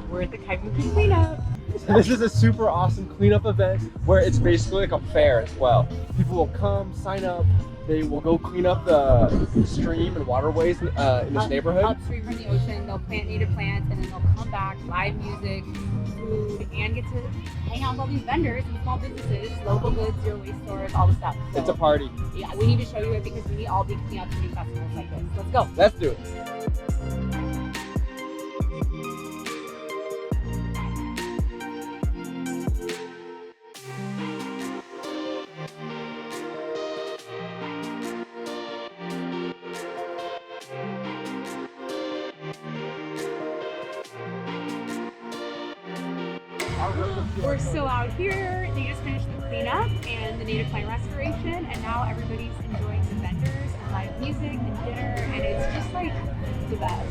We're at the Kaimuki cleanup. This is a super awesome cleanup event where it's basically like a fair as well. People will come, sign up, they will go clean up the stream and waterways in this neighborhood. Upstream from the ocean, they'll plant native plants and then they'll come back, live music, food, and get to hang out with all these vendors and small businesses, local goods, zero waste stores, all the stuff. So, it's a party. Yeah, we need to show you it because we all be cleaning up to do festivals like this. Let's go. Let's do it. We're still out here. They just finished the cleanup and the native plant restoration, and now everybody's enjoying the vendors and live music and dinner, and it's just like the best.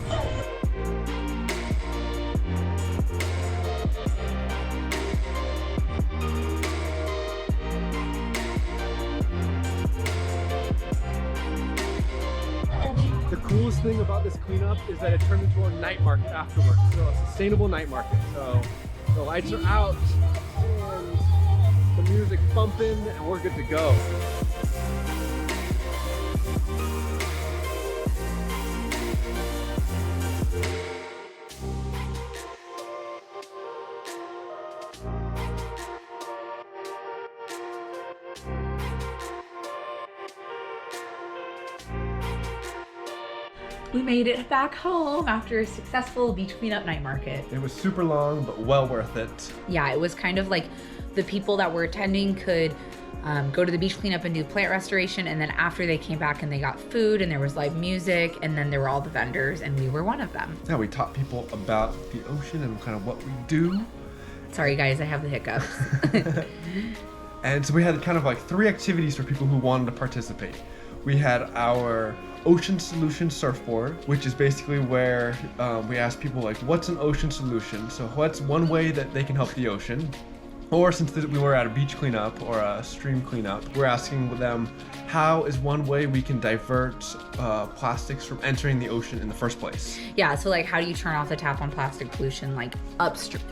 The coolest thing about this cleanup is that it turned into a night market afterwards. So a sustainable night market. So the lights are out and the music's bumping and we're good to go. We made it back home after a successful beach cleanup night market. It was super long, but well worth it. Yeah, it was kind of like the people that were attending could go to the beach cleanup and do plant restoration, and then after they came back and they got food and there was live music, and then there were all the vendors, and we were one of them. Yeah, we taught people about the ocean and kind of what we do. Sorry guys, I have the hiccups. And so we had kind of like 3 activities for people who wanted to participate. We had our Ocean Solution Surfboard, which is basically where we asked people like, what's an ocean solution? So what's one way that they can help the ocean? Or since we were at a beach cleanup or a stream cleanup, we're asking them, how is one way we can divert plastics from entering the ocean in the first place? Yeah, so like how do you turn off the tap on plastic pollution like upstream?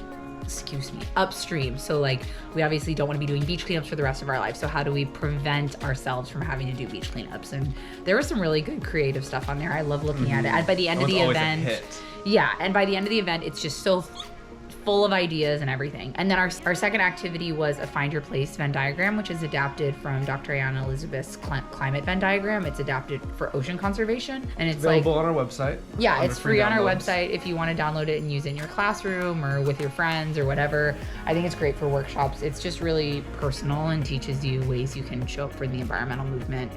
So like we obviously don't want to be doing beach cleanups for the rest of our lives, so how do we prevent ourselves from having to do beach cleanups? And there was some really good creative stuff on there. I love looking at it. And by the end of the event, it's just so full of ideas and everything. And then our second activity was a Find Your Place Venn diagram, which is adapted from Dr. Ayana Elizabeth's climate Venn diagram. It's adapted for ocean conservation, and it's available on our website. Yeah, it's free on our website if you want to download it and use it in your classroom or with your friends or whatever. I think it's great for workshops. It's just really personal and teaches you ways you can show up for the environmental movement,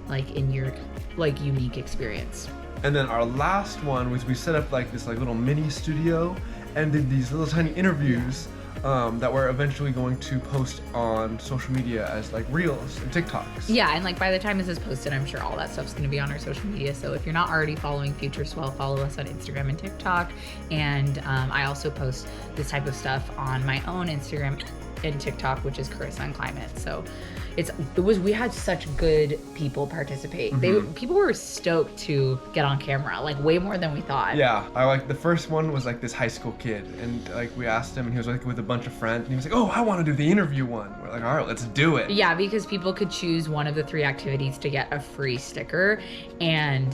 like in your like unique experience. And then our last one was we set up like this like little mini studio and did these little tiny interviews that we're eventually going to post on social media as like reels and TikToks. Yeah, and like by the time this is posted, I'm sure all that stuff's going to be on our social media. So if you're not already following FutureSwell, follow us on Instagram and TikTok. And I also post this type of stuff on my own Instagram and TikTok, which is Carissa and Climate. So we had such good people participate. People were stoked to get on camera, like way more than we thought. Yeah, I like the first one was like this high school kid, and like we asked him, and he was like with a bunch of friends, and he was like, "Oh, I want to do the interview one." We're like, "All right, let's do it." Yeah, because people could choose one of the 3 activities to get a free sticker, and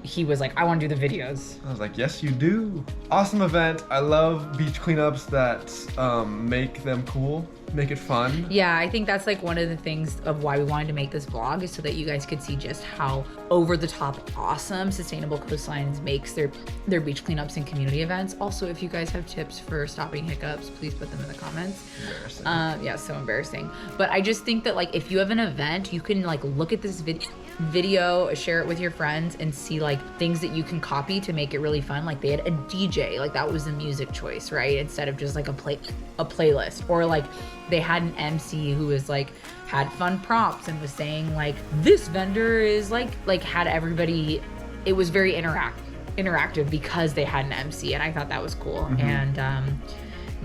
he was like, I want to do the videos. I was like, yes, you do. Awesome event. I love beach cleanups that make them cool, make it fun. Yeah, I think that's like one of the things of why we wanted to make this vlog, is so that you guys could see just how over the top awesome Sustainable Coastlines makes their beach cleanups and community events. Also, if you guys have tips for stopping hiccups, please put them in the comments. Embarrassing. Yeah, so embarrassing. But I just think that like if you have an event, you can like look at this video, share it with your friends, and see like things that you can copy to make it really fun. Like they had a DJ, like that was the music choice, right? Instead of just like a playlist. Or like they had an MC who was like had fun prompts and was saying like this vendor is like had everybody, it was very interactive because they had an MC, and I thought that was cool. And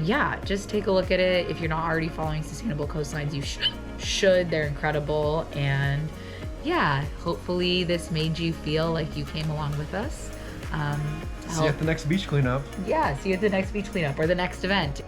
yeah, just take a look at it. If you're not already following Sustainable Coastlines, you should. They're incredible. And yeah, hopefully this made you feel like you came along with us. See you at the next beach cleanup. Yeah, see you at the next beach cleanup or the next event.